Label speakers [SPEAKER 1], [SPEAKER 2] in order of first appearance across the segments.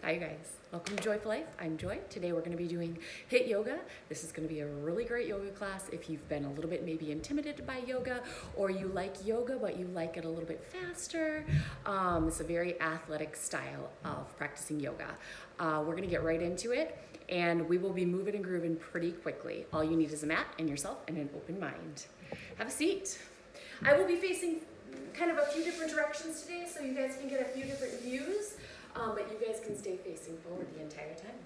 [SPEAKER 1] Hi guys, welcome to Joyful Life. I'm Joy. Today we're going to be doing HIIT Yoga. This is going to be a really great yoga class if you've been a little bit maybe intimidated by yoga, or you like yoga but you like it a little bit faster. It's a very athletic style of practicing yoga. We're going to get right into it, and we will be moving and grooving pretty quickly. All you need is a mat and yourself and an open mind. Have a seat. I will be facing kind of a few different directions today so you guys can get a few different views. But you guys can stay facing forward the entire time.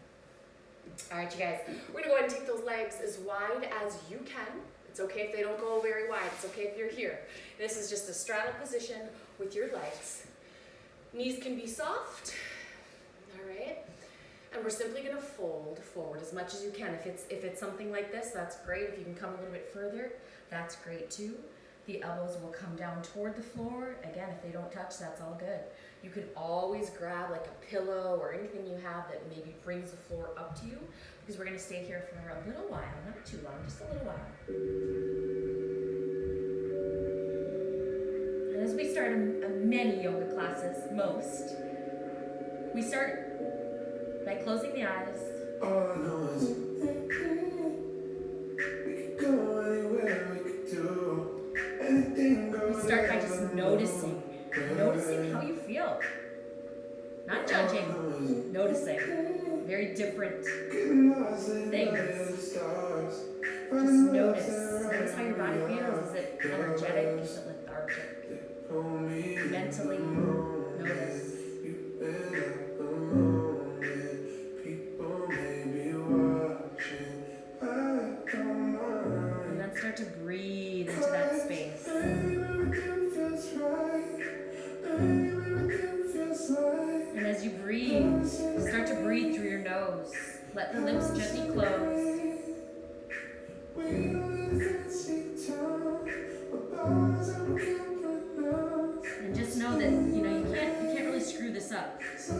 [SPEAKER 1] All right, you guys, we're gonna go ahead and take those legs as wide as you can. It's okay if they don't go very wide. It's okay if you're here. This is just a straddle position with your legs. Knees can be soft, all right? And we're simply gonna fold forward as much as you can. If it's something like this, that's great. If you can come a little bit further, that's great too. The elbows will come down toward the floor. Again, if they don't touch, that's all good. You can always grab like a pillow or anything you have that maybe brings the floor up to you, because we're gonna stay here for a little while, not too long, just a little while. And as we start many yoga classes, most, we start by closing the eyes. All I know is we could go anywhere, we could do anything. We start by just noticing how you feel. Not judging, noticing. Very different things. Just notice. Notice how your body feels. Is it energetic? Is it lethargic? Mentally, notice. And then start to breathe into that space. And as you breathe, start to breathe through your nose. Let the lips gently close. And just know that you can't really screw this up. As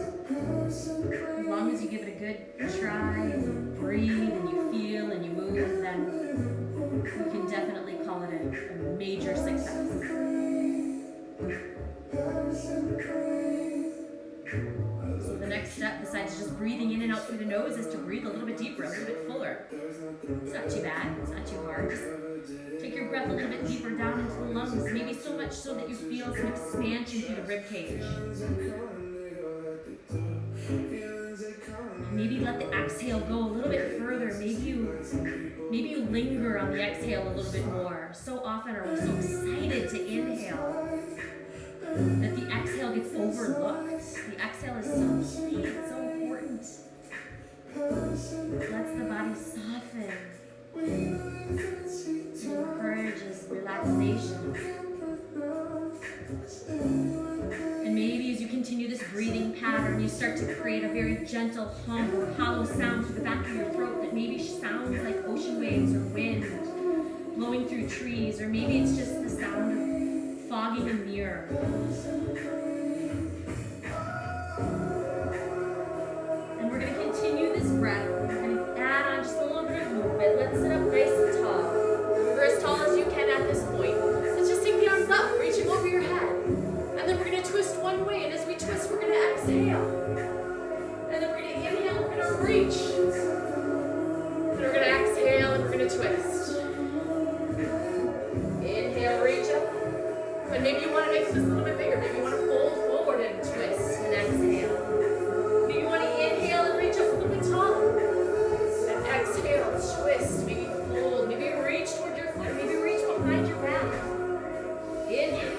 [SPEAKER 1] long as you give it a good try and you breathe and you feel and you move, then you can definitely call it a major success. So the next step, besides just breathing in and out through the nose, is to breathe a little bit deeper, a little bit fuller. It's not too bad, it's not too hard. Just take your breath a little bit deeper down into the lungs, maybe so much so that you feel some expansion through the rib cage. Maybe let the exhale go a little bit further. Maybe you linger on the exhale a little bit more. So often are we so excited to inhale that the exhale gets overlooked. The exhale is so key, it's so important. It lets the body soften. It encourages relaxation. And maybe as you continue this breathing pattern, you start to create a very gentle hum or hollow sound through the back of your throat that maybe sounds like ocean waves or wind blowing through trees, or maybe it's just the sound of fogging a mirror. And we're going to continue this breath. We're going to add on just a little bit of movement. Let's sit up nice and tall. We're as tall as you can at this point. Let's just take the arms up, reaching over your head. And then we're going to twist one way, and as we twist, we're going to exhale. And then we're going to inhale, we're going to reach. And we're going to exhale, and we're going to twist. Inhale, reach up. And maybe you want to make this a little bit bigger. Maybe you want to fold forward and twist and exhale. Maybe you want to inhale and reach up a little bit taller. And exhale, twist, maybe fold. Maybe reach toward your foot. Maybe reach behind your back. Inhale.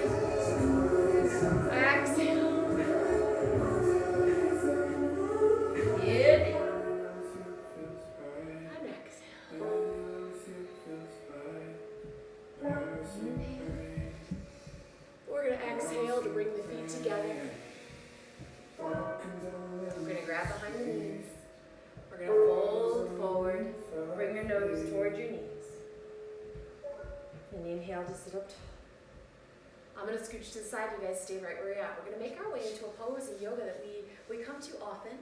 [SPEAKER 1] Exhale. Inhale. And exhale. Inhale. We're going to exhale to bring the feet together. We're going to grab behind the knees. We're going to fold forward. Bring your nose toward your knees. And inhale to sit up tall. I'm going to scooch to the side. You guys stay right where you're at. We're going to make our way into a pose of yoga that we come to often.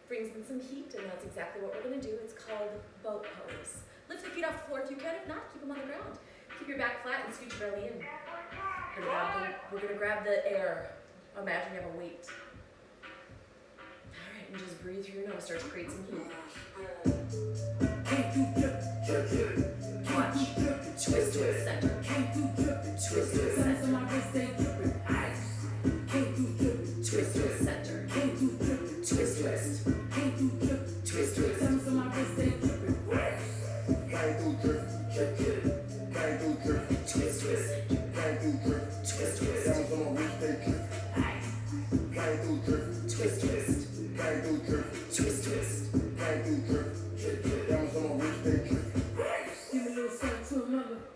[SPEAKER 1] Brings in some heat, and that's exactly what we're going to do. It's called boat pose. Lift the feet off the floor if you can. If not, keep them on the ground. Keep your back flat and scooch your belly in. We're going to grab the air. Imagine you have a weight. All right, and just breathe through your nose, start to create some heat. Watch. Twist to its center. Twist to its center. Twist to its center. Twist, twist. Twist, twist. Twist, twist. Twist, twist. Twist, twist. Twist, twist.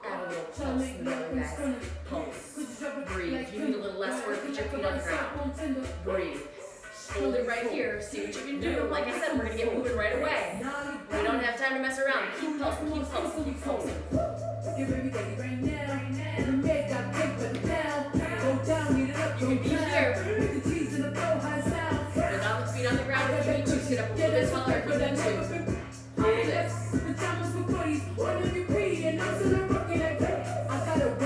[SPEAKER 1] Add a little pulse in the middle, guys. Pulse. Breathe. If you need a little less work, put your feet on the ground. Breathe. Hold it right here. See what you can do. Like I said, we're going to get moving right away. We don't have time to mess around. Keep pulsing, keep pulsing, keep pulsing. You can be here. Without the feet on the ground if you need to. Sit up a little bit taller if you need to. Hold it.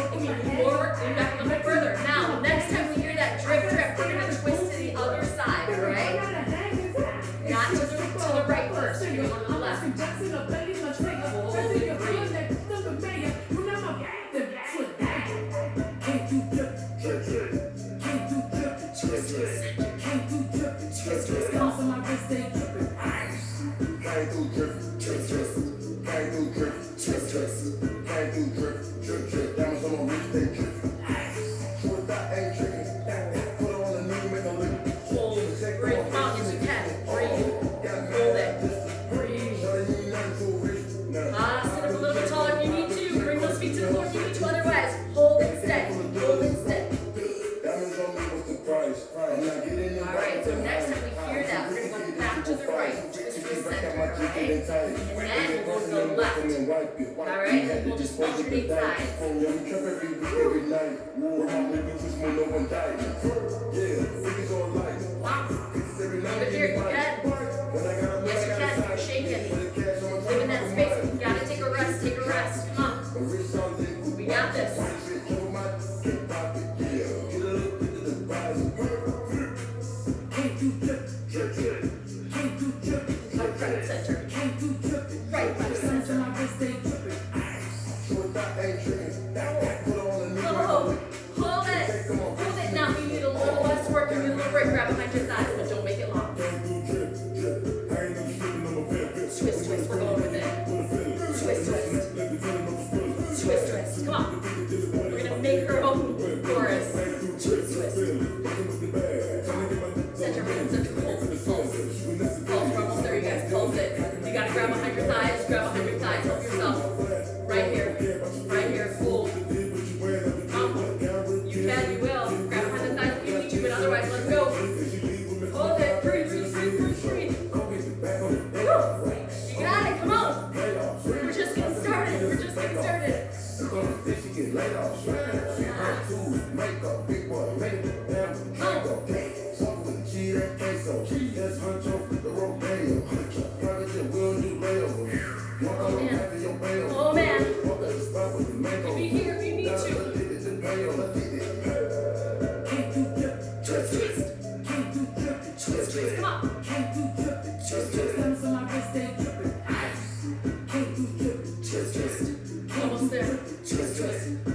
[SPEAKER 1] If you need more work, lean back a little bit further. Now, next time we hear that drip, drip, we're going to twist to the other side, all right? Not to the right first. You're going to the left. Hold it, breathe. Twist, twist. Twist, twist. Come on. Twist, twist. Twist, twist. Hold. Breathe. Come on, yes you can. Breathe. Hold it. Breathe. Sit up a little bit taller if you need to. Bring those feet to the floor if you need to. Otherwise, hold it steady. Hold it steady. Alright, so next time we hear that, we're going to go back to the right, twist to the center, okay? And then we'll go to the left. Alright, we'll just alternate sides. Over here, you can. Yes, you can. You're shaking. Live in that space. You gotta take a rest. Take a rest. Come on. We got this. Right center. Right, left center. Oh, hold it. Hold it. Now, if you need a little less work, you need a little break, grab behind your thighs, but don't make it long. Twist, twist. We're going with it. Twist, twist. Twist, twist. Come on. We're going to make her own chorus. Twist, twist. Center, center, pulse, pulse. Pulse, we're almost there, you guys. Pulse it. You gotta grab behind your thighs. Grab behind your thighs. Help yourself. Right here. Right here. Hold. You can, you will. Grab behind the thighs if you need to, but otherwise, let go. Hold it. Breathe, breathe, breathe, breathe, breathe. Woo. You got it. Come on. We're just getting started. We're just getting started. Oh man. You be here if you need to. Twist, twist. Twist, twist. Come on. Twist, twist. Twist, twist. Almost there. Twist, twist. Twist, twist.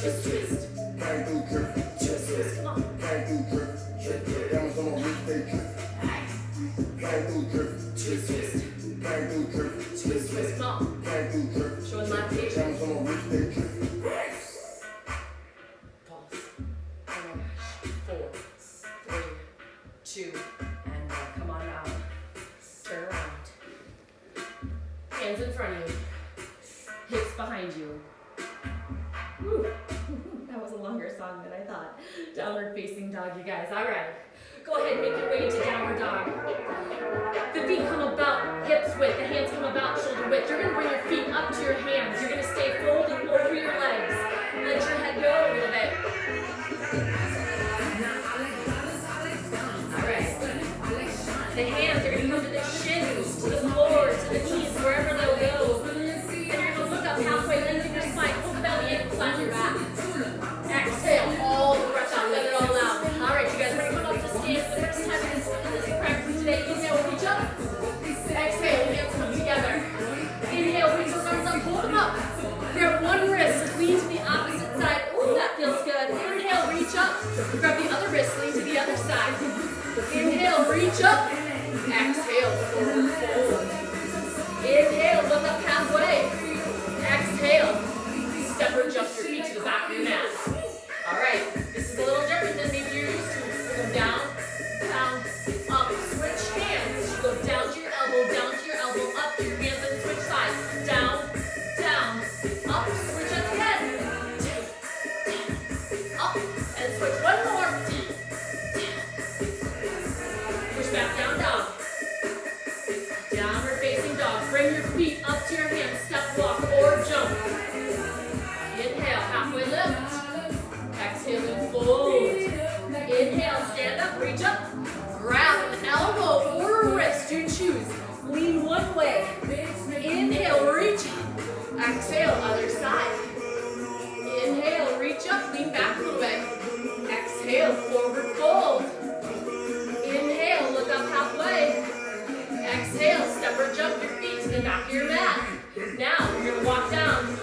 [SPEAKER 1] Twist, twist. Come on. Twist, twist. Twist, twist. Come on. Showing my patience. Pulse. Oh my gosh. 4, 3, 2, and come on down. Turn around. Hands in front of you. Hips behind you. Woo. That was a longer song than I thought. Downward facing dog, you guys. All right. Go ahead and make your way to downward dog. The feet come about hips width. The hands come about shoulder width. You're going to bring your feet up to your hands. You're going to stay folding over your legs. Let your head go a little bit. All right. The hands are going to come to the shins, to the floor, to the knees, wherever they'll go. And you're going to look up halfway, lengthen your spine, hold the belly in, flatten your back. Exhale all the breath out. Let it all out. Grab the other wrist, lean to the other side. Inhale, reach up. Exhale, forward fold. Inhale, look up halfway. Exhale, step or jump your feet to the back of your mat. All right, this is a little different than maybe you're used to. Go down, down, up, switch hands. You go down to your elbow, up to your hands and switch sides. Down, down, up, switch up again. Down, down, up, and switch one more. Down, down. Push back down, dog. Downward facing dog. Bring your feet up to your hands. Step, walk, or jump. Inhale, halfway lift. Exhale and fold. Inhale, stand up, reach up. Grab an elbow or a wrist, you choose. Lean one way. Inhale, reach up. Exhale, other side. Inhale, reach up, lean back a little bit. Exhale, forward fold. Inhale, look up halfway. Exhale, step or jump your feet to the back of your mat. Now, you're gonna walk down.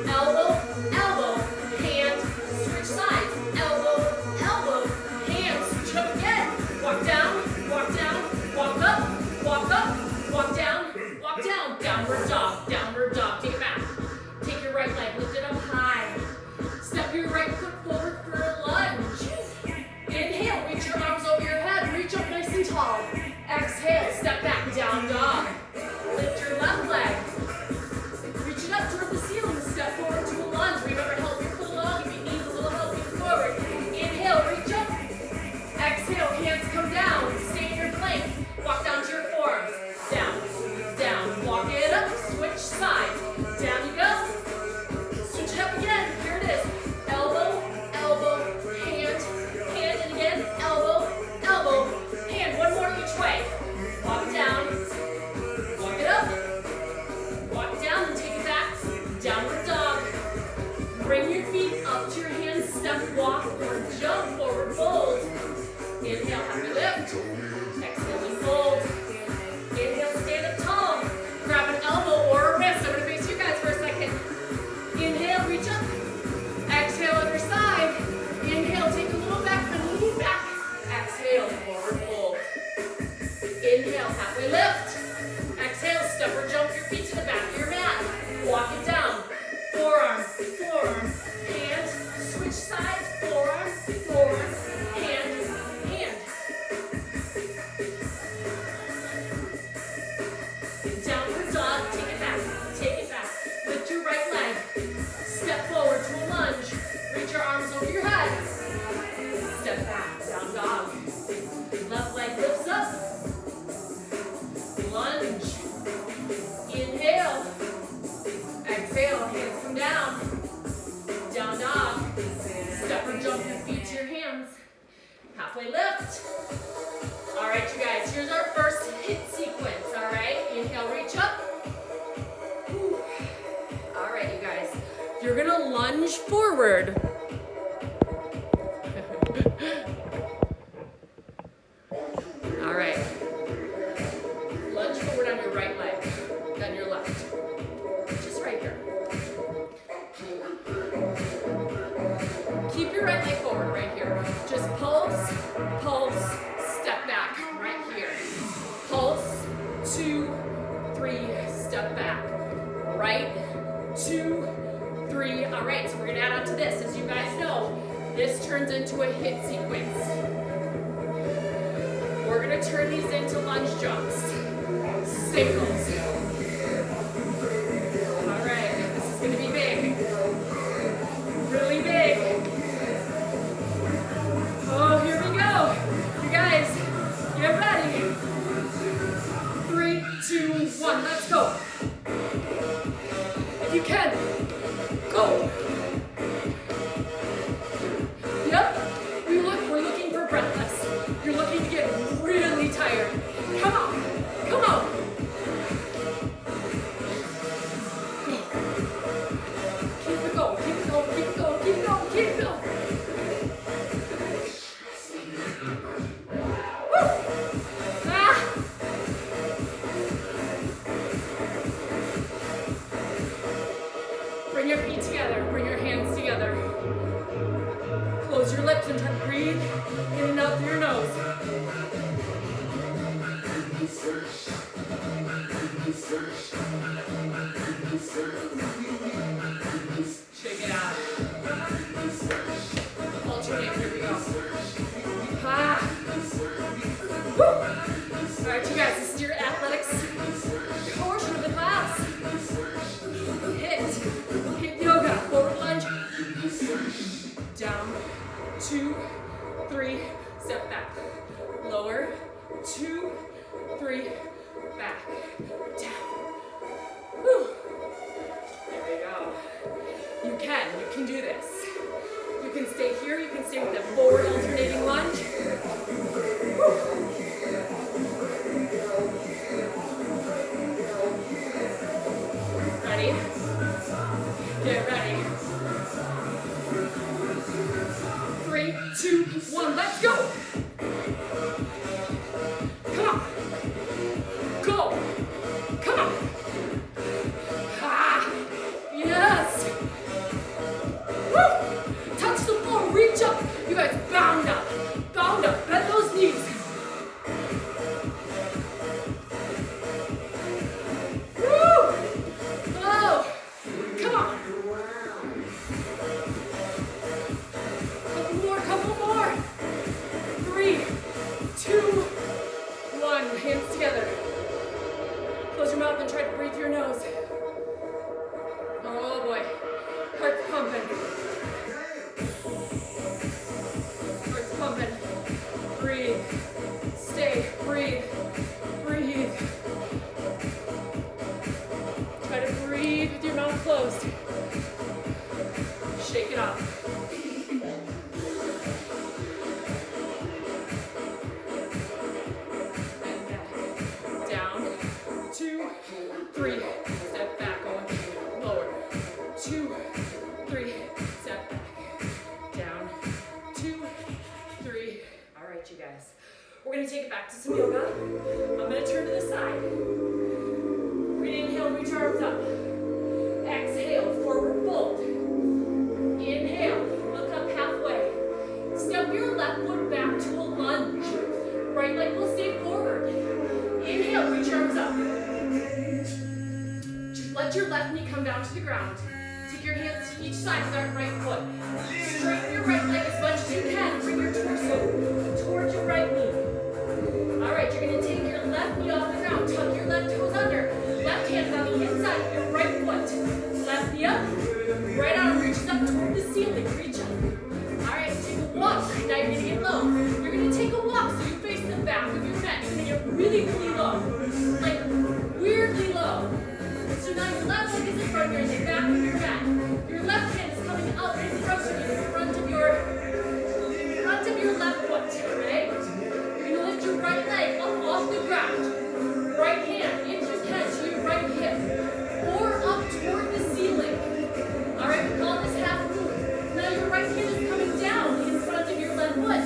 [SPEAKER 1] Elbow, elbow, hand, switch sides. Elbow, elbow, hand, switch up again. Walk down, walk down, walk up, walk up, walk down, downward dog, take it back. Take your right leg, lift it up high. Step your right foot forward for a lunge. Inhale, reach your arms over your head, reach up nice and tall. Exhale, step back, down dog. Lift your left leg. Reach it up toward the ceiling, step forward to a lunge. Remember, help your foot along if you need a little help, get forward. Inhale, reach up. Exhale, hands come down. Stay in your plank. Walk down to your forearms. Down, down. Walk it up. Switch sides. Down you go. Switch it up again. Here it is. Elbow, elbow, hand, hand, and again. Elbow, elbow, hand. One more each way. Walk it down. Walk it up. Walk it down and take it back. Downward dog. Bring your feet up to your hands. Step, walk, or jump. Forward fold. Inhale, happy lift. Exhale and fold. Inhale, stand up tall. Grab an elbow or a wrist. I'm going to face you guys for a second. Inhale, reach up. Exhale, other side. Inhale, take a little back and lean back. Exhale, forward fold. Inhale, halfway lift. Exhale, step or jump your feet to the back of your mat. Walk it down. Forearm, forearm, hand. Switch sides. Forearm, forearm, hand, hand. Downward dog, take it back, take it back. Lift your right leg. Step forward to a lunge. Reach your arms over your head. Step back, down dog. Left leg lifts up. Lunge. Inhale. Exhale, hands come down. Down dog. Step or jump your feet to your hands. Halfway lift. All right, you guys, here's our first HIIT sequence, all right? Inhale, reach up. Whew. All right, you guys, you're gonna lunge forward. All right. Lunge forward on your right leg, then your left. Just right here. Keep your right leg forward right here. Just pulse, pulse, step back right here. Pulse, 2, 3, step back. Right, 2, 3. All right, so we're gonna add on to this. As you guys know, this turns into a HIIT sequence. We're gonna turn these into lunge jumps. Singles. All right, this is gonna be big. Really big. Oh, here we go. You guys, get ready. 3, 2, 1, let's go. If you can, go. Yep, we're looking for breathless. You're looking to get really tired. Come on, come on. Close your lips and try to breathe in and out through your nose. Shake it out. Alternate, here we go. Ah. Woo. All right, you guys, this is your athletics portion of the class. HIIT yoga, forward lunge. Down, 2, 3, step back. Lower, 2, 3, back. Down. Woo. There we go. You can do this. You can stay here, you can stay with the forward alternating lunge. Woo. Ready? Get ready. 3, 2, 1, let's go! Come on! Go! Come on! Ah! Yes! Woo! Touch the floor, reach up! You guys bound up! Bound up! Bend those knees! Woo! Oh! Come on! Couple more! 3, 2, 1. Hands together. Close your mouth and try to breathe through your nose. Oh boy. Heart's pumping. Heart's pumping. Breathe. Stay. Breathe. Breathe. Try to breathe with your mouth closed. Shake it off. And back. Down. 2, 3. Step back. Going lower. 2, 3. Step back. Down. 2, 3. All right, you guys. We're going to take it back to some yoga. I'm going to turn to the side. We're going to inhale, reach your arms up. Exhale, forward fold. Inhale, look up halfway. Step your left foot back to a lunge. Right leg will stay forward. Inhale, reach your arms up. Just let your left knee come down to the ground. Take your hands to each side of that right foot. Straighten your right leg as much as you can. Bring your torso towards your right knee. All right, you're going to take your left knee off the ground. Tuck your left toes under. Left hand on the inside of your right foot. Left knee up. Right arm reaches up toward the ceiling. Reach up. All right, take a walk. Now you're going to get low. You're going to take a walk so you face the back of your neck. You're going to get really, really low. Like weirdly low. So now your left leg is in front of you, the back of your mat. Your left hand is coming out in front of you, in front of your left foot, right? You're going to lift your right leg up off the ground. Right hand, if you can, to your right hip. Or up toward the ceiling. All right, we call this half moon. Now your right hand is coming down in front of your left foot.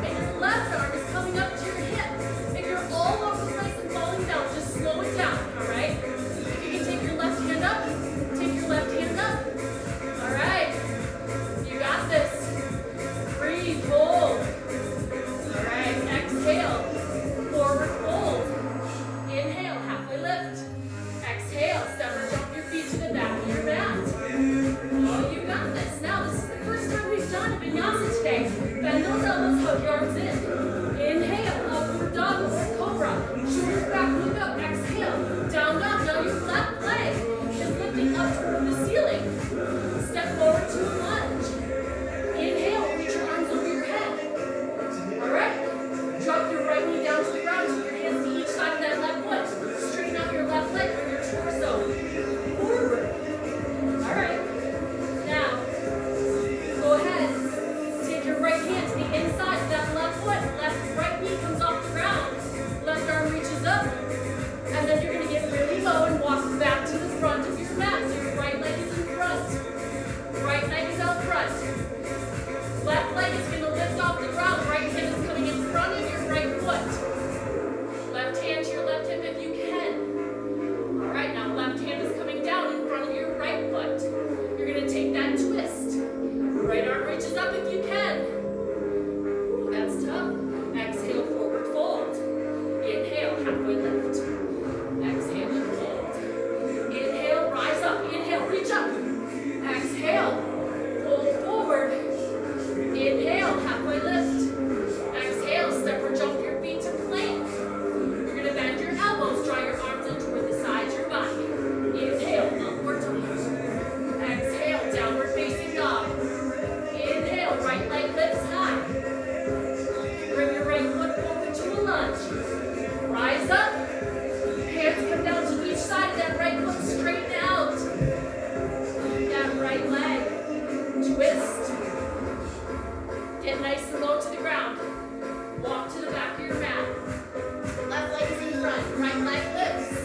[SPEAKER 1] And your left arm is coming up to your hip. If you're all over the place and falling down, just slow it down, all right? If you can take your left hand up, take your left hand up. All right, you got this. Breathe, hold. All right, exhale, forward fold. Inhale, halfway lift. Exhale, step or jump your feet to the back of your mat. Oh, you got this. Now, this is the first time we've done a vinyasa today. Bend those elbows, hug your arms in. Inhale, upward dog or cobra. Shoulders back, look up. Exhale, down dog. Now your left leg is lifting up toward the ceiling. Step forward to a lunge. Inhale, reach your arms over your head. All right, drop your right knee down to the ground. Take your hands to each side of that left foot. Straighten out your left leg with your torso forward. All right, now go ahead. Take your right hand to the inside of that left foot. nice and low to the ground. Walk to the back of your mat. Left leg is in front, right leg lifts.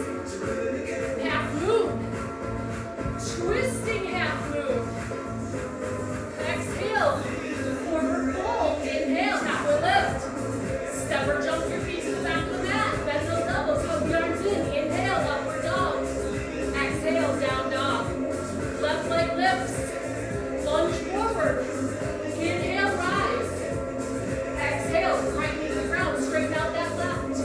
[SPEAKER 1] Half move. Twisting half move. Exhale. Forward fold. Inhale. Halfway lift. Step or jump your feet to the back of the mat. Bend those elbows. Hug the arms in. Inhale. Upward dog. Exhale. Down dog. Left leg lifts. Lunge forward. Inhale. Rise. Exhale. Right knee to the ground. Straighten out that left.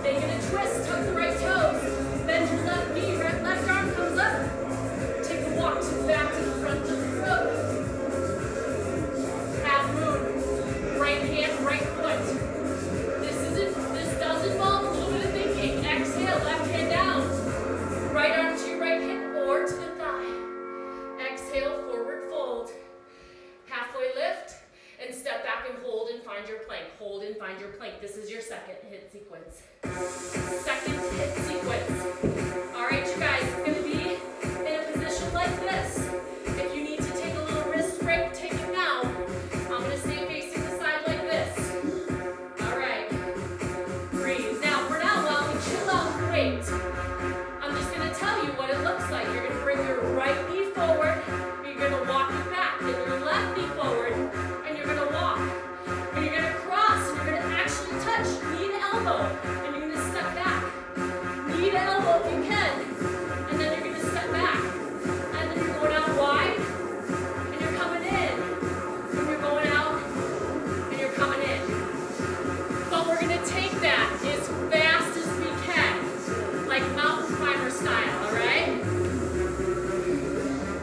[SPEAKER 1] Make it a twist. Tuck the right toes. Bend your left knee. Left arm comes up. Take a walk to the back to the front of the road. Half moon. Right hand, right foot. This does involve a little bit of thinking. Exhale, left hand down. Right arm to your right hip or to the thigh. Exhale, forward fold. Halfway lift and step back and hold and find your plank. Hold and find your plank. This is your second HIIT sequence. Second HIIT sequence. All right, you guys, it's going to be in a position like this. If you need to take a little wrist break, take it now. I'm going to stay facing the side like this. All right. Breathe. Now, for now, while we chill out and wait, I'm just going to tell you what it looks like. You're going to bring your right knee forward. You're going to walk it back. Then your left knee forward. And you're going to walk. And you're going to cross. And you're going to actually touch knee to elbow. And you're going to step back. Knee to elbow if you can. And then you're going to step back. And then you're going out wide. And you're coming in. And you're going out. And you're coming in. But we're going to take that as fast as we can. Like mountain climber style, alright?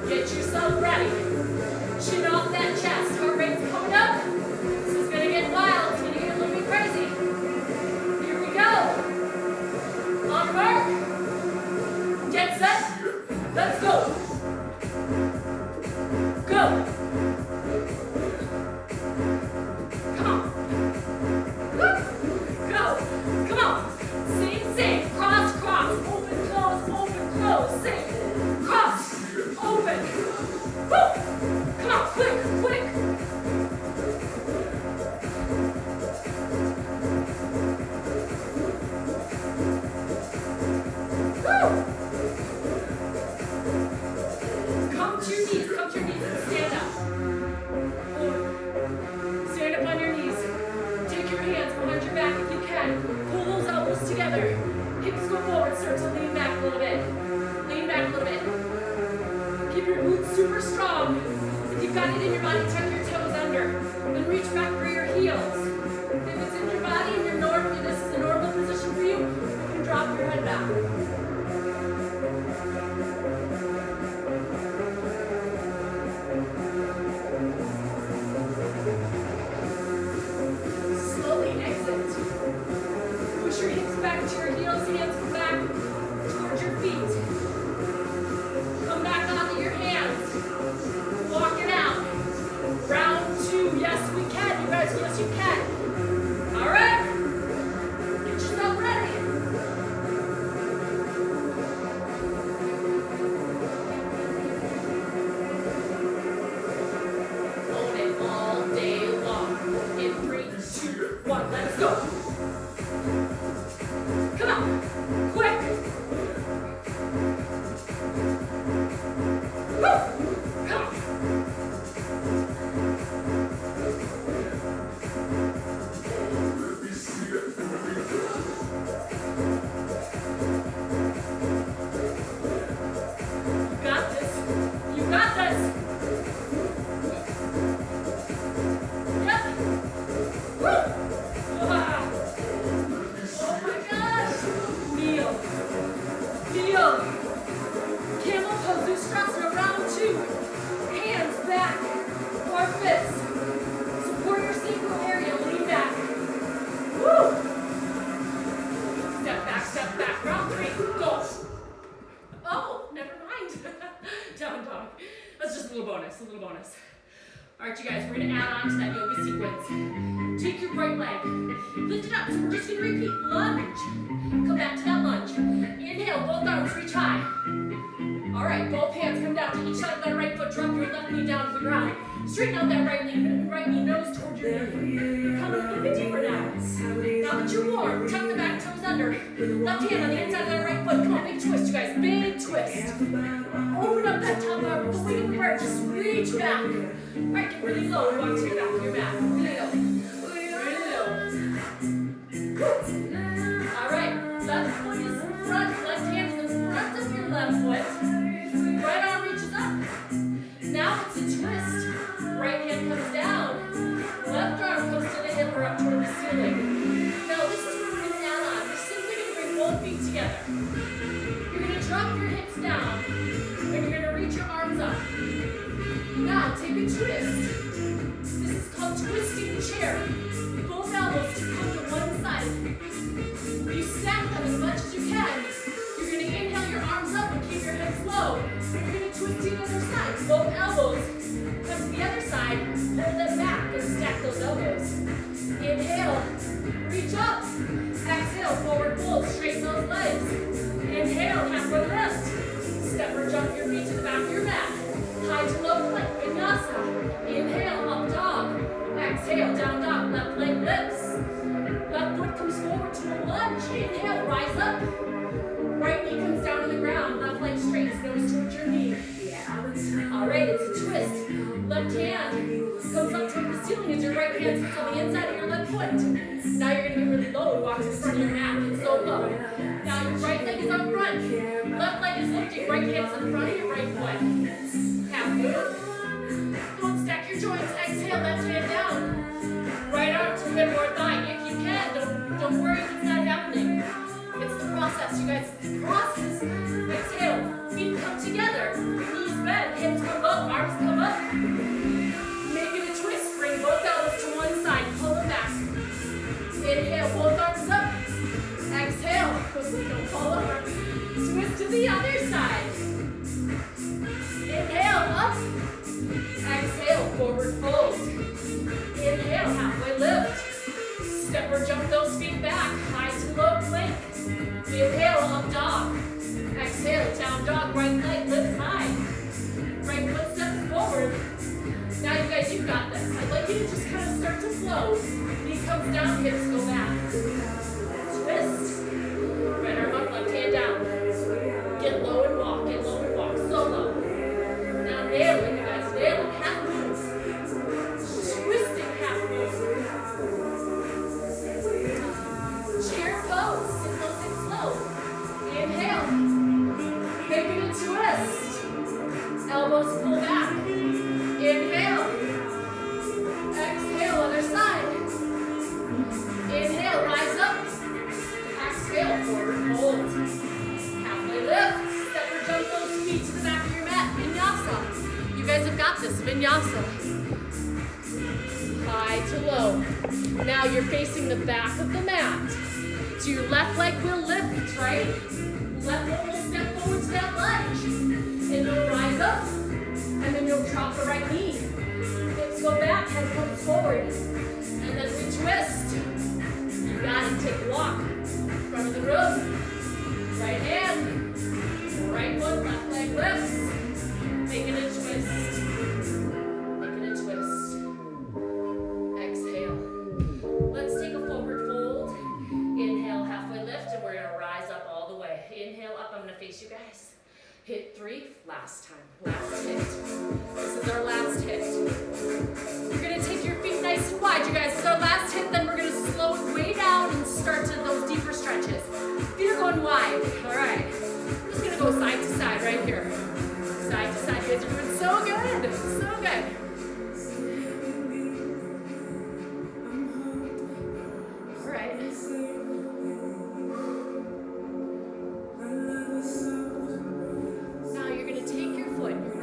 [SPEAKER 1] Get yourself ready. Chin off that chest. Heart rate's coming up. This is going to get wild. It's going to get a little bit crazy. Here we go. On your mark. Get set. Let's go. Go. Come on. Woo. Go. Come on. Same. Cross, open, close, same. Cross, open. Woo. Come on, quick. Woo. Come to your knees and stand up. Stand up on your knees. Take your hands behind your back if you can. Pull those elbows together. Hips go forward, start to lean back a little bit. Keep your glutes super strong. If you've got it in your body, tuck your toes under. Then reach back for your heels. If it's in your body and this is a normal position for you, you can drop your head back. Slowly exit. Push your hips back to your heels, hands come back towards your feet. Come back onto your hands. Walk it out. Round 2. Yes, we can. You guys, yes, you can. All right. Get yourself ready. Own it all day long. In 3, 2, 1. Let's go. Come on. Quick. Woo. Come on. You got this. Yep. Woo. Wow. Oh my gosh. Kneel. Camel pose, Ustrasana, round 2. Hands back or fists. Support your sacral area, lean back. Woo. Step back. Round 3, go. Oh, never mind. Down dog. That's just a little bonus. All right, you guys, we're gonna add on to that yoga sequence. Take your right leg, lift it up. So we're just gonna repeat lunge. Come back to that lunge. Inhale, both arms reach high. All right, both hands come down to each side of that right foot. Drop your left knee down to the ground. Straighten out that right knee, nose towards your knee. You're coming a little bit deeper now. Now that you're warm, tuck the back toes under. Left hand on the inside of that right foot. Come on, big twist, you guys. Big twist. Open up that top arm with the weight of the breath. Just reach back. All right, get really low and walk to your back of your mat. Really low. Really low. All right, left foot is in front. Left hand is in front of your left foot. Right arm reaches up. Now it's a twist. Right hand comes down. Left arm comes to the hip or up toward the ceiling. Now this is where we're going to add on. You're simply going to bring both feet together. You're going to drop your hips down. And you're going to reach your arms up. Now take a twist. This is called twisting the chair. Both elbows to come to one side. You stack them as much as you can. You're going to inhale your arms up and keep your hips low. You're going to twist to the other side. Both elbows come to the other side. Hold them back and stack those elbows. Inhale, reach up. Exhale, forward fold. Straighten those legs. Inhale, halfway lift. Step or jump your feet to the back of your mat. High to low plank, vinyasa. Inhale, up dog. Exhale, down dog. Left leg lifts. Left foot comes forward to a lunge. Inhale, rise up. Right knee comes down to the ground. Left leg straightens, nose towards your knee. All right, it's a twist. Left hand comes up toward the ceiling as your right hand sits on the inside of your left foot. Now you're going to get really low and walk to the front of your mat. It's so low. Now your right leg is up front. Left leg is lifting. Right hand is in front of your right foot. Half move. Don't stack your joints. Exhale, left hand down. Right arm to hip or thigh. If you can, don't worry if it's not happening. It's the process, you guys. It's the process. Exhale. Feet come together. Knees bend. Hips come up. Arms come up. Make it a twist. Bring both elbows to one side. Pull them back. Inhale. Both arms up. Exhale. Don't fall over. Twist to the other side. Inhale. Up. Exhale. Forward fold. Inhale. Halfway lift. Step or jump those feet back. High to low plank. Inhale, up dog. Exhale, down dog. Right leg lifts high. Right foot steps forward. Now you guys, you've got this. I'd like you to just kind of start to flow. Knee comes down, hips go back. Twist. Right arm up, left hand down. Get low and walk. Get low and walk. So low. Now nail it, you guys. Nail it. Half move. Twisting half move. Chair pose. Sit those hips low. Inhale. Make it a twist. Elbows pull back. Inhale. Exhale, other side. Inhale, rise up. Exhale, forward fold. Halfway lift. Step or jump those feet to the back of your mat. Vinyasa. You guys have got this. Vinyasa. High to low. Now you're facing the back of the mat. So your left leg will lift, right? Left foot will step forward to that lunge. And you'll rise up. And then you'll drop the right knee. Hips go back, head comes forward. And then we twist. You got it. Take a walk. Front of the room. Right hand. Right foot, left leg lifts. Make it a twist. Make it a twist. Exhale. Let's take a forward fold. Inhale, halfway lift, and we're gonna rise up all the way. Inhale up, I'm gonna face you guys. Hit 3, last time, last hit. This is our last hit. You're gonna take your feet nice and wide, you guys. This is our last hit, then we're gonna slow it way down and start to those deeper stretches. Feet are going wide, all right. I'm just gonna go side to side right here. Side to side, you guys are doing so good, so good. All right. Now you're going to take your foot, you're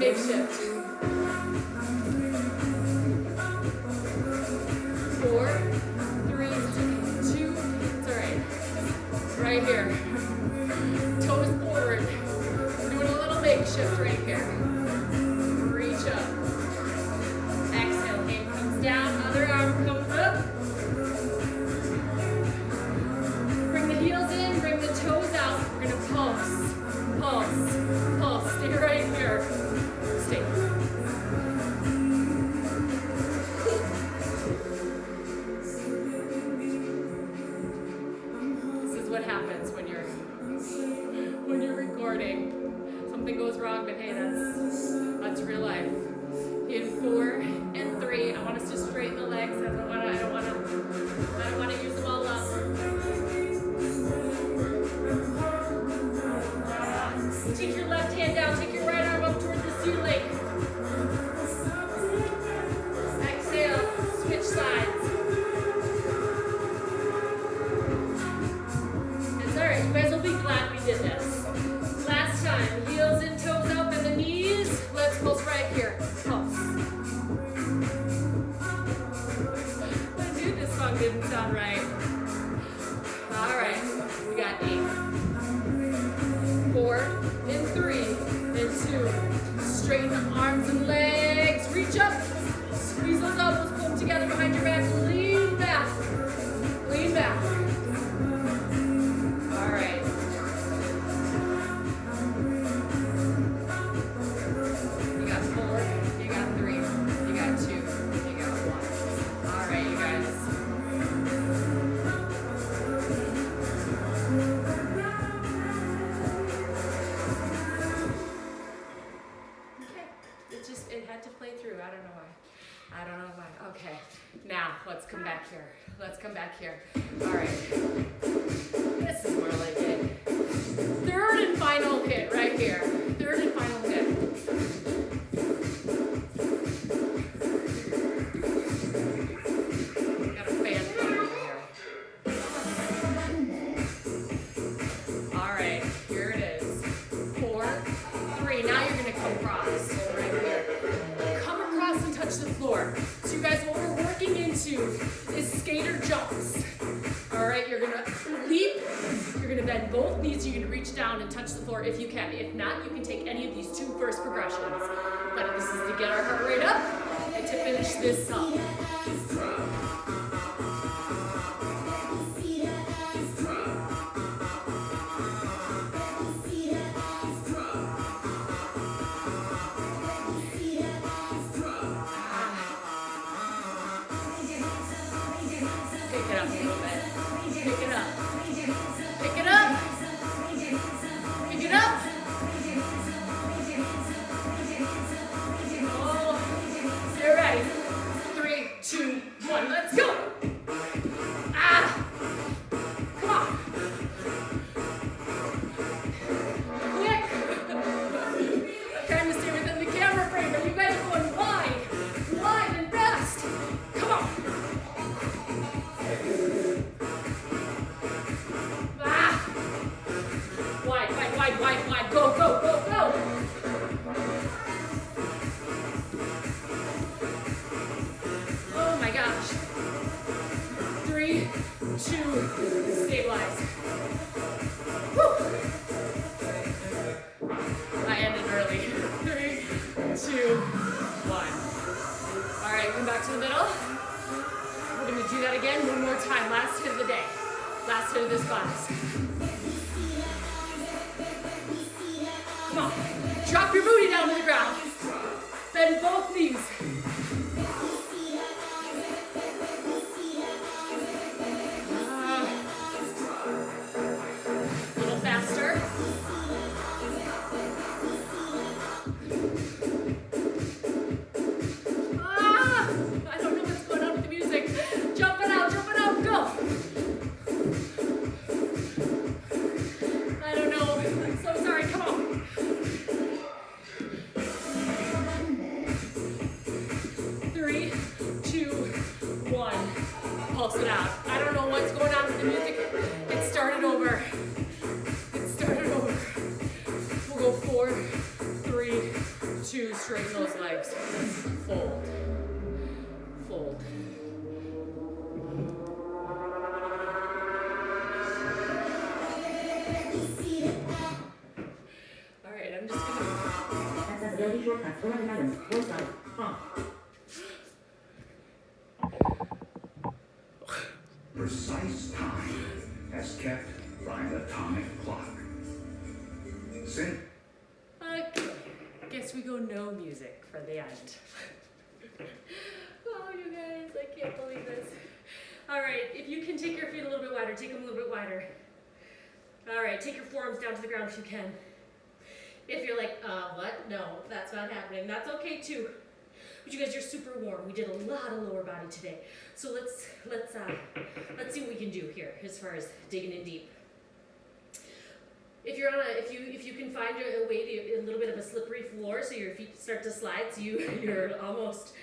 [SPEAKER 1] makeshift. 4, 3, 2, it's all right. Right here. Toes forward. We're doing a little makeshift right here. Reach up. Exhale, hand comes down, other arm comes up. Bring the heels in, bring the toes out. We're gonna pulse, pulse, pulse. Stay right here. Stay. This is what happens when you're recording. Something goes wrong, but hey, that's real life. In 4 and 3, I want us to straighten the legs. I don't want to use them all up. Take your left hand down, take your right arm up towards the ceiling. Exhale, switch sides. It's all right, you guys will be glad we did this. Last time, heels and toes up and the knees. Let's pulse right here. Pulse. I knew this song didn't sound right. All right, we got 8, 4, and 3, and 2. Straighten the arms and legs. Reach up. Squeeze those elbows. Pull them together behind your back. Lean back. Lean back. All right. You got 4. You got 3. You got 2. You got 1. All right, you guys. It had to play through. I don't know why. Okay. Now, let's come back here. All right. This is more like it. Third and final hit right here. Third and final hit. Got a fan over here. All right. Here it is. 4, 3. Now you're going to come across. And touch the floor. So you guys, what we're working into is skater jumps. All right, you're gonna leap, you're gonna bend both knees, you're gonna reach down and touch the floor if you can. If not, you can take any of these 2 first progressions. But this is to get our heart rate up and to finish this song. Let's go! Come on! Quick! I'm trying to stay within the camera frame, but you guys are going wide and fast! Come on! Wide, go! Oh my gosh. 3, 2, stabilize. Woo. I ended early. 3, 2, 1. All right, come back to the middle. We're gonna do that again one more time. Last hit of the day. Last hit of this class. Come on. Drop your booty down to the ground. Bend both knees. Pulse it out. I don't know what's going on with the music. It started over. We'll go 4, 3, 2, straighten those legs. Fold. Fold. All right, I'm just gonna...
[SPEAKER 2] Accessibility shortcuts, selected items, voice off.
[SPEAKER 3] Precise time as kept by an atomic clock. Sync.
[SPEAKER 1] Okay, guess we go no music for the end. Oh, you guys, I can't believe this. All right, if you can take your feet a little bit wider, take them a little bit wider. All right, take your forearms down to the ground if you can. If you're like, what? No, that's not happening. That's okay too. But you guys, you're super warm. We did a lot of lower body today. So let's see what we can do here as far as digging in deep. If you're on if you can find a way to a little bit of a slippery floor so your feet start to slide, so you're almost,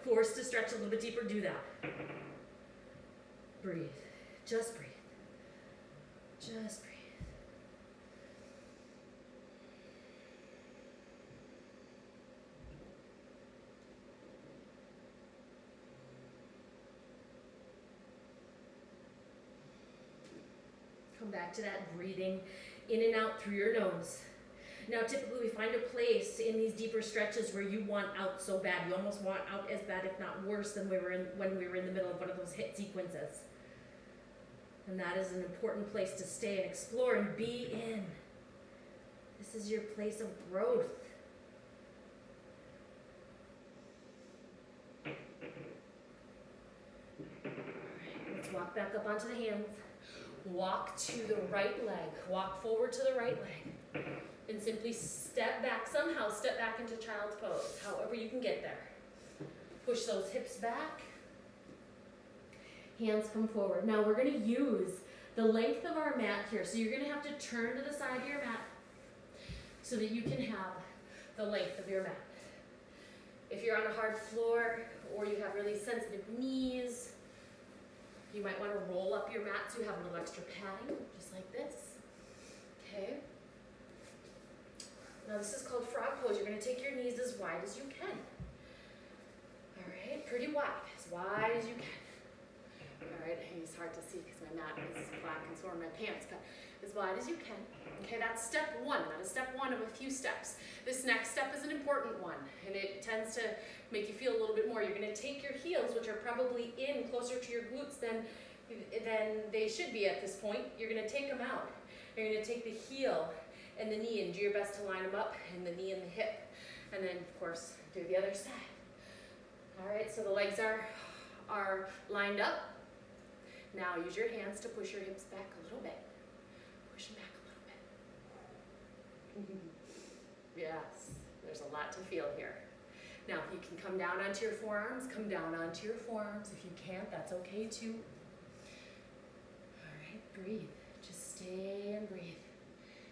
[SPEAKER 1] forced to stretch a little bit deeper, do that. Breathe. Just breathe. Just breathe. Come back to that breathing in and out through your nose. Now, typically we find a place in these deeper stretches where you want out so bad. You almost want out as bad, if not worse, than when we were in the middle of one of those HIIT sequences. And that is an important place to stay and explore and be in. This is your place of growth. All right, let's walk back up onto the hands. Walk to the right leg. Walk forward to the right leg. And simply step back. Somehow step back into child's pose, however you can get there. Push those hips back. Hands come forward. Now we're going to use the length of our mat here. So you're going to have to turn to the side of your mat so that you can have the length of your mat. If you're on a hard floor or you have really sensitive knees, you might want to roll up your mat so you have a little extra padding, just like this. Okay. Now this is called frog pose. You're going to take your knees as wide as you can. All right, pretty wide as you can. All right, it's hard to see because my mat is black and so are my pants, but as wide as you can. Okay, that's step one. That is step one of a few steps. This next step is an important one, and it tends to make you feel a little bit more. You're going to take your heels, which are probably in closer to your glutes than they should be at this point. You're going to take them out. You're going to take the heel and the knee and do your best to line them up, and the knee and the hip. And then, of course, do the other side. All right, so the legs are lined up. Now use your hands to push your hips back a little bit. Push them back a little bit. Yes, there's a lot to feel here. Now, if you can come down onto your forearms, come down onto your forearms. If you can't, that's okay too. All right, breathe. Just stay and breathe.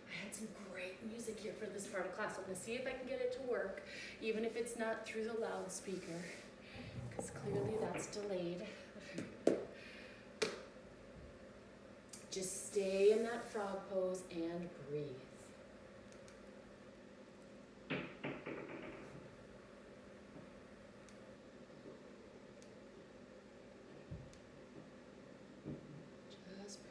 [SPEAKER 1] I had some great music here for this part of class. I'm going to see if I can get it to work, even if it's not through the loudspeaker, because clearly that's delayed. Just stay in that frog pose and breathe. Just breathe.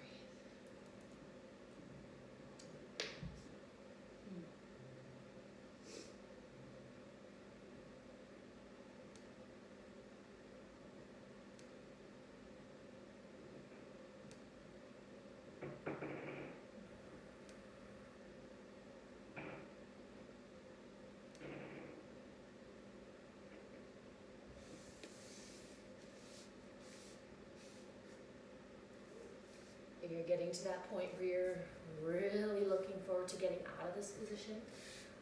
[SPEAKER 1] If you're getting to that point where you're really looking forward to getting out of this position,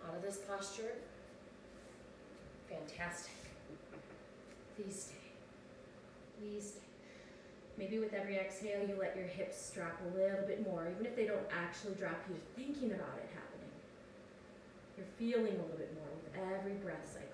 [SPEAKER 1] out of this posture, fantastic. Please stay. Please stay. Maybe with every exhale, you let your hips drop a little bit more. Even if they don't actually drop, you're thinking about it happening. You're feeling a little bit more with every breath cycle.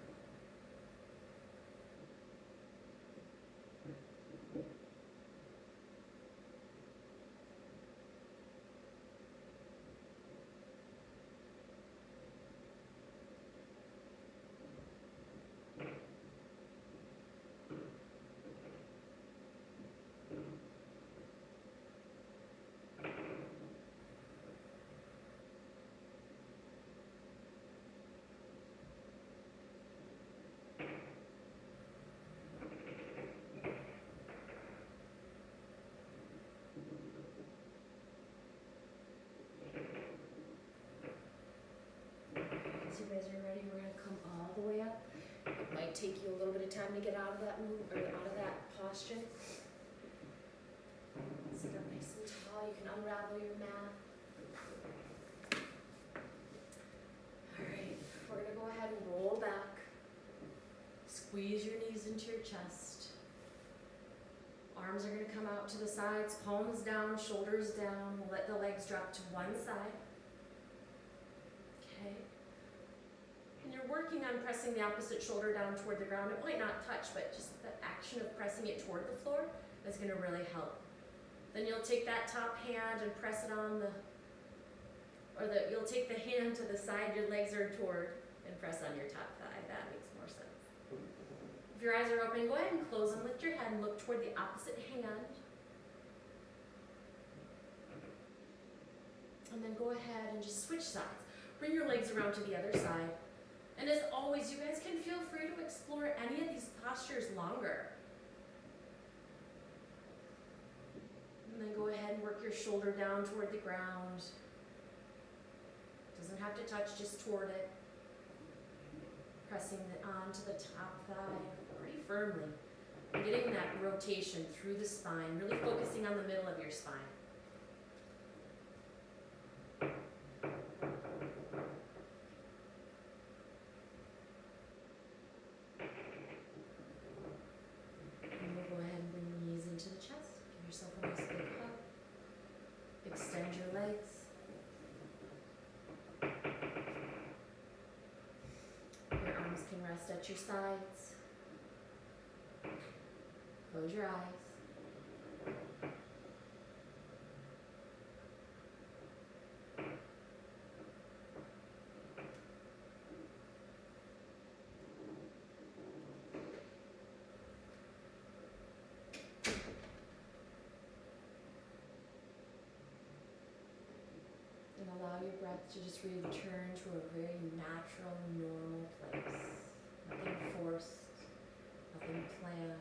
[SPEAKER 1] you guys are ready, we're gonna come all the way up. It might take you a little bit of time to get out of that move or out of that posture. Sit up nice and tall. You can unravel your mat. Alright, we're gonna go ahead and roll back. Squeeze your knees into your chest. Arms are gonna come out to the sides, palms down, shoulders down. We'll let the legs drop to one side. Okay. And you're working on pressing the opposite shoulder down toward the ground. It might not touch, but just the action of pressing it toward the floor is gonna really help. Then you'll take that top hand and press it on you'll take the hand to the side your legs are toward and press on your top thigh. That makes more sense. If your eyes are open, go ahead and close them. Lift your head and look toward the opposite hand. And then go ahead and just switch sides. Bring your legs around to the other side. And as always, you guys can feel free to explore any of these postures longer. And then go ahead and work your shoulder down toward the ground. Doesn't have to touch, just toward it. Pressing it onto the top thigh pretty firmly. And getting that rotation through the spine, really focusing on the middle of your spine. And we'll go ahead and bring your knees into the chest. Give yourself a nice big hug. Extend your legs. Your arms can rest at your sides. Close your eyes. And allow your breath to just return to a very natural, normal place. Nothing forced, nothing planned.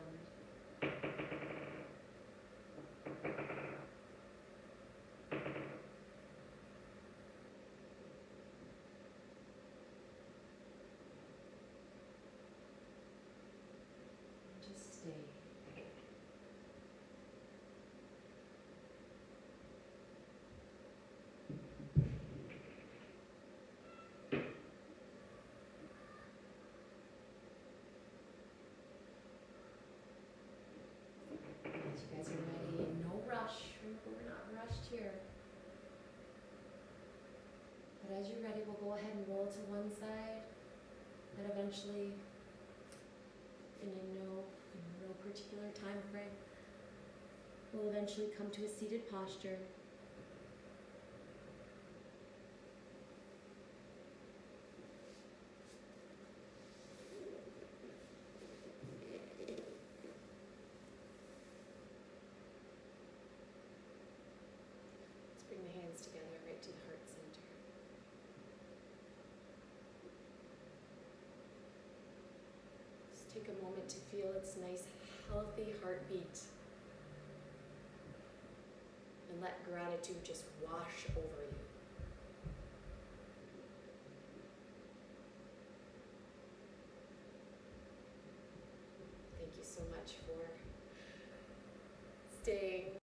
[SPEAKER 1] Just stay. As you guys are ready, no rush. Remember, we're not rushed here. But as you're ready, we'll go ahead and roll to one side, and eventually, in no particular time frame, we'll eventually come to a seated posture. Let's bring the hands together right to the heart center. Just take a moment to feel its nice, healthy heartbeat. And let gratitude just wash over you. Thank you so much for staying